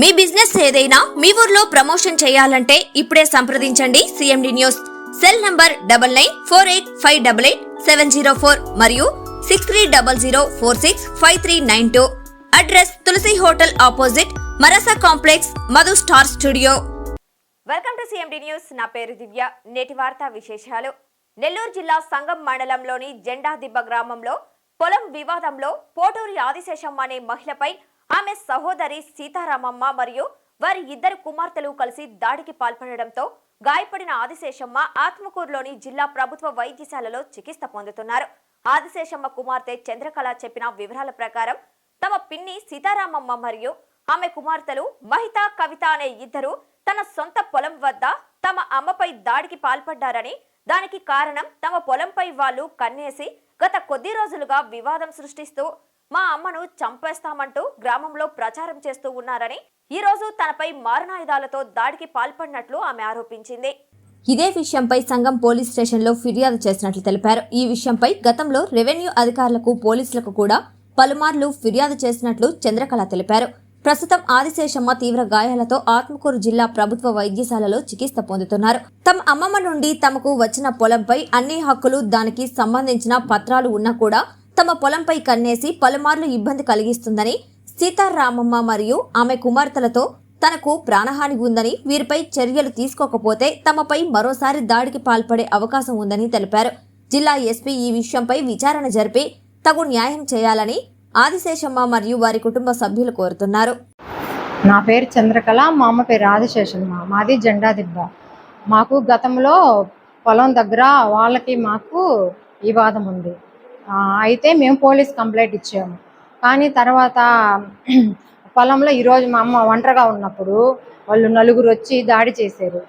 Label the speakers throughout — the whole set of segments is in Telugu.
Speaker 1: మీ బిజినెస్ ఏదైనా మీ ఊర్లో ప్రమోషన్ చేయాలంటే ఇప్పుడే సంప్రదించండి సిఎండి న్యూస్. సెల్ నంబర్ 9948588704 మరియు 6300465392. Address Tulasi hotel opposite Marasa complex, Madhu star studio. Welcome to CMD news. నా పేరు దివ్య. నేటి వార్తా విశేషాలు. నెల్లూరు జిల్లా సంగం మండలంలోని జెండా దిబ్బ గ్రామంలో పొలం వివాదంలో పోటూరి ఆదిశేషమ్మ అనే మహిళపై ఆమె సహోదరి సీతారామమ్మ మరియు వారి ఇద్దరు కుమార్తెలు కలిసి దాడికి పాల్పడడంతో గాయపడిన ఆదిశేషమ్మ ఆత్మకూరులోని జిల్లా ప్రభుత్వ వైద్యశాలలో చికిత్స పొందుతున్నారు. ఆదిశేషమ్మ కుమార్తె చంద్రకళ చెప్పిన వివరాల ప్రకారం తమ పిన్ని సీతారామమ్మ మరియు ఆమె కుమార్తెలు మహిత, కవిత అనే ఇద్దరు తన సొంత పొలం వద్ద తమ అమ్మపై దాడికి పాల్పడ్డారని, దానికి కారణం తమ పొలంపై వాళ్ళు కన్నేసి గత కొద్ది రోజులుగా వివాదం సృష్టిస్తూ మా అమ్మను చంపేస్తామంటూ గ్రామంలో ప్రచారం చేస్తూ ఉన్నారని, ఈ రోజు తనపై మారణాయుధాలతో దాడికి పాల్పడినట్లు ఆమె ఆరోపించింది. ఇదే విషయంపై సంఘం పోలీస్ స్టేషన్లో ఫిర్యాదు చేసినట్లు తెలిపారు. ఈ విషయంపై గతంలో రెవెన్యూ అధికారులకు, పోలీసులకు కూడా పలుమార్లు ఫిర్యాదు చేసినట్లు చంద్రకళ తెలిపారు. ప్రస్తుతం ఆదిశేషమ్మ తీవ్ర గాయాలతో ఆత్మకూరు జిల్లా ప్రభుత్వ వైద్యశాలలో చికిత్స పొందుతున్నారు. తమ అమ్మమ్మ నుండి తమకు వచ్చిన పొలంపై అన్ని హక్కులు, దానికి సంబంధించిన పత్రాలు ఉన్నా కూడా తమ పొలంపై కన్నేసి పలుమార్లు ఇబ్బంది కలిగిస్తుందని, సీతారామమ్మ మరియు ఆమె కుమార్తెలతో తనకు ప్రాణహాని ఉందని, వీరిపై చర్యలు తీసుకోకపోతే తమపై మరోసారి దాడికి పాల్పడే అవకాశం ఉందని తెలిపారు. జిల్లా ఎస్పీ ఈ విషయంపై విచారణ జరిపి తగు న్యాయం చేయాలని ఆదిశేషమ్మ మరియు వారి కుటుంబ సభ్యులు కోరుతున్నారు.
Speaker 2: నా పేరు చంద్రకళ, మా అమ్మ పేరు ఆదిశేషమ్మ. మాది జెండా దిబ్బ. మాకు గతంలో పొలం దగ్గర వాళ్ళకి మాకు వివాదం ఉంది. అయితే మేము పోలీస్ కంప్లైంట్ ఇచ్చాము. కానీ తర్వాత పొలంలో ఈరోజు మా అమ్మ ఒంటరిగా ఉన్నప్పుడు వాళ్ళు నలుగురు వచ్చి దాడి చేశారు.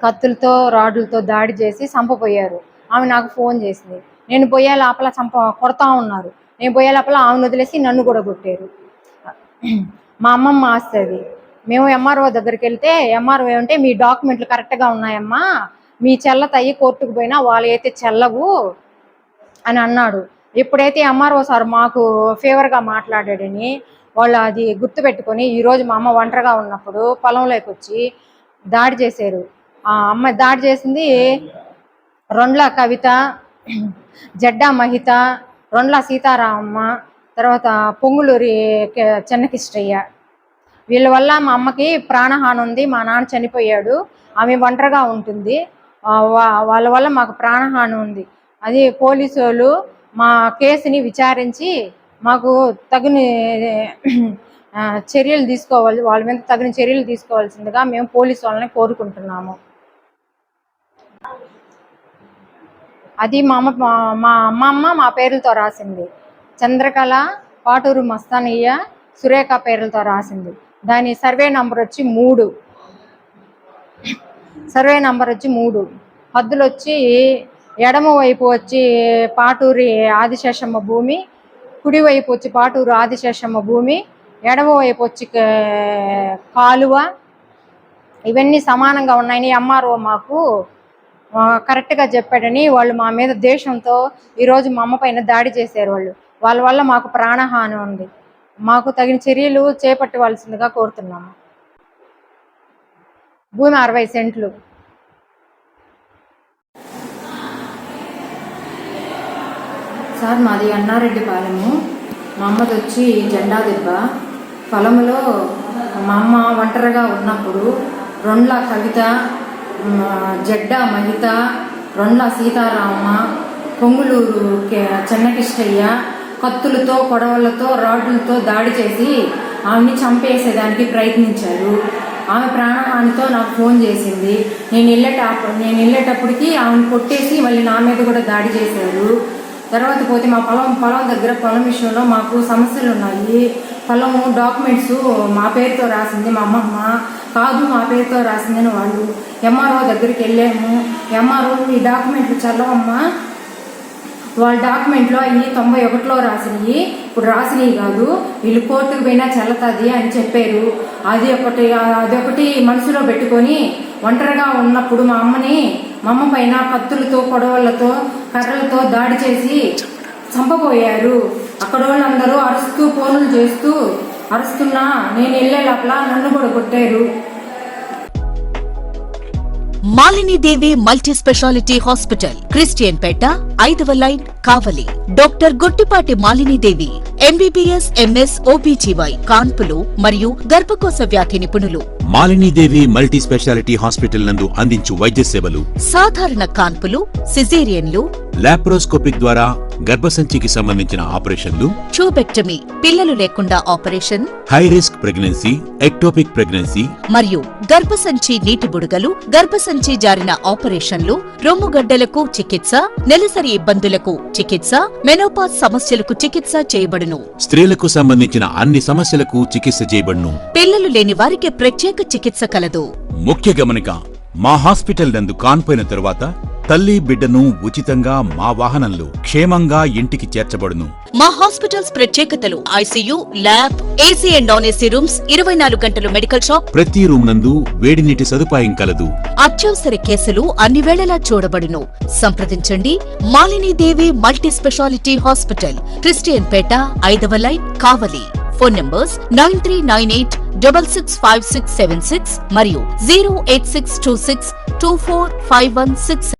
Speaker 2: కత్తులతో, రాడ్లతో దాడి చేసి చంపపోయారు. ఆమె నాకు ఫోన్ చేసింది. నేను పోయే లోపల కొడతా ఉన్నారు. నేను పోయే లోపల ఆమెను వదిలేసి నన్ను కూడా కొట్టారు. మా అమ్మమ్మ ఆస్తుంది. మేము ఎంఆర్ఓ దగ్గరికి వెళ్తే ఎంఆర్ఓ ఏమంటే మీ డాక్యుమెంట్లు కరెక్ట్గా ఉన్నాయమ్మా, మీ చెల్లతయ్యి కోర్టుకు పోయినా వాళ్ళు అయితే చెల్లవు అని అన్నాడు. ఎప్పుడైతే ఎంఆర్ఓ సార్ మాకు ఫేవర్గా మాట్లాడాడని వాళ్ళు అది గుర్తుపెట్టుకొని ఈరోజు మా అమ్మ ఒంటరిగా ఉన్నప్పుడు పొలంలోకి వచ్చి దాడి చేశారు. ఆ అమ్మ దాడి చేసింది రొండ్ల కవిత, జడ్డా మహిత, రొండ్ల సీతారామమ్మ, తర్వాత పొంగులూరి చెన్నకిష్టయ్య. వీళ్ళ వల్ల మా అమ్మకి ప్రాణహాని ఉంది. మా నాన్న చనిపోయాడు, ఆమె ఒంటరిగా ఉంటుంది. వాళ్ళ వల్ల మాకు ప్రాణహాని ఉంది. అది పోలీసు వాళ్ళు మా కేసుని విచారించి మాకు తగిన చర్యలు తీసుకోవాలి, వాళ్ళ మీద తగిన చర్యలు తీసుకోవాల్సిందిగా మేము పోలీసు వాళ్ళని కోరుకుంటున్నాము. అది మా అమ్మ మా పేర్లతో రాసింది. చంద్రకళ, పాటూరు మస్తానయ్య, సురేఖ పేర్లతో రాసింది. దాని సర్వే నంబర్ వచ్చి 3. సర్వే నంబర్ వచ్చి 3. హద్దులు వచ్చి ఎడమ వైపు వచ్చి పాటూరి ఆదిశేషమ్మ భూమి, కుడివైపు వచ్చి పాటూరు ఆదిశేషమ్మ భూమి, ఎడమ వైపు వచ్చి కాలువ. ఇవన్నీ సమానంగా ఉన్నాయని ఎంఆర్ఓ మాకు కరెక్ట్గా చెప్పాడని వాళ్ళు మా మీద దేశంతో ఈరోజు మా అమ్మ పైన దాడి చేశారు. వాళ్ళ వల్ల మాకు ప్రాణహాని ఉంది. మాకు తగిన చర్యలు చేపట్టవలసిందిగా కోరుతున్నాము. భూమి 60 సెంట్లు.
Speaker 3: సార్ మాది అన్నారెడ్డిపాలెము. మా అమ్మది వచ్చి జెండా దిబ్బ. పొలంలో మా అమ్మ ఒంటరిగా ఉన్నప్పుడు రొండ్ల కవిత, జడ్డా మహిత, రొండ్ల సీతారామమ్మ, పొంగులూరు చెన్నకిష్టయ్య కత్తులతో, కొడవలతో, రాడ్లతో దాడి చేసి ఆమెని చంపేసేదానికి ప్రయత్నించారు. ఆమె ప్రాణహానితో నాకు ఫోన్ చేసింది. నేను వెళ్ళేటప్పటికి ఆమెను కొట్టేసి మళ్ళీ నా మీద కూడా దాడి చేశారు. తర్వాత పోతే మా పొలం దగ్గర పొలం విషయంలో మాకు సమస్యలు ఉన్నాయి. పొలము డాక్యుమెంట్స్ మా పేరుతో రాసింది మా అమ్మమ్మ కాదు, మా పేరుతో రాసిందని వాళ్ళు. ఎంఆర్ఓ దగ్గరికి వెళ్ళాము. ఎంఆర్ఓ ఈ డాక్యుమెంట్లు చల్లవమ్మా, వాళ్ళ డాక్యుమెంట్లో అవి 91లో రాసినవి, ఇప్పుడు రాసినవి కాదు, వీళ్ళు కోర్టుకు పోయినా చెల్లతుంది అని చెప్పారు. అదొకటి మనసులో పెట్టుకొని ఒంటరిగా ఉన్నప్పుడు మా అమ్మ పైన కత్తులతో, కొడవలతో, కర్రలతో దాడి చేసి చంపబోయారు. అక్కడ వాళ్ళందరూ అరుస్తూ ఫోన్లు చేస్తూ అరుస్తున్నా నేను వెళ్ళే లోపల నన్ను కూడా కొట్టారు.
Speaker 4: Malinidevi multi speciality hospital, Christian Peta, 5వ line, Kavali. Doctor Gottipati Malinidevi, MBBS, MS, OBGY, కాన్పులు మరియు గర్భకోశ వ్యాధి నిపుణులు.
Speaker 5: మాలినీదేవి మల్టీ స్పెషాలిటీ హాస్పిటల్ నందు అందించు వైద్య సేవలు:
Speaker 4: సాధారణ కాన్పులు, సిజేరియన్లు,
Speaker 5: లాప్రోస్కోపిక్ ద్వారా గర్భసంచికి సంబంధించిన ఆపరేషన్లు,
Speaker 4: ట్యూబెక్టమీ, పిల్లలు లేకుండా operation,
Speaker 5: high risk pregnancy, ectopic pregnancy
Speaker 4: మరియు గర్భసంచి నీటి బుడగలు, గర్భసంచి జారిన ఆపరేషన్లు, రొమ్ముగడ్డలకు చికిత్స, నెలసరి ఇబ్బందులకు చికిత్స, మెనోపాజ్ సమస్యలకు చికిత్స చేయబడును.
Speaker 5: స్త్రీలకు సంబంధించిన అన్ని సమస్యలకు చికిత్స చేయబడును.
Speaker 4: పిల్లలు లేని వారికి ప్రత్యేక చికిత్స కలదు.
Speaker 5: ముఖ్య గమనిక: మా హాస్పిటల్ నందు కాన్పోయిన తరువాత తల్లి బిడ్డను ఉచితంగా మా వాహనంలో క్షేమంగా ఇంటికి చేర్చబడును.
Speaker 4: మా హాస్పిటల్స్ ప్రత్యేకతలు: ICU, lab, AC and non AC rooms, 24 గంటలు మెడికల్ షాప్,
Speaker 5: ప్రతి రూమ్ నందు వేడి నీటి సదుపాయం కలదు.
Speaker 4: అత్యవసర కేసులు అన్ని వేళలా చూడబడును. సంప్రదించండి. Malinidevi multi speciality hospital, Christian Peta, 5వ లైన్, కావలి. ఫోన్ నంబర్స్ 9398665676 మరియు 08626245166.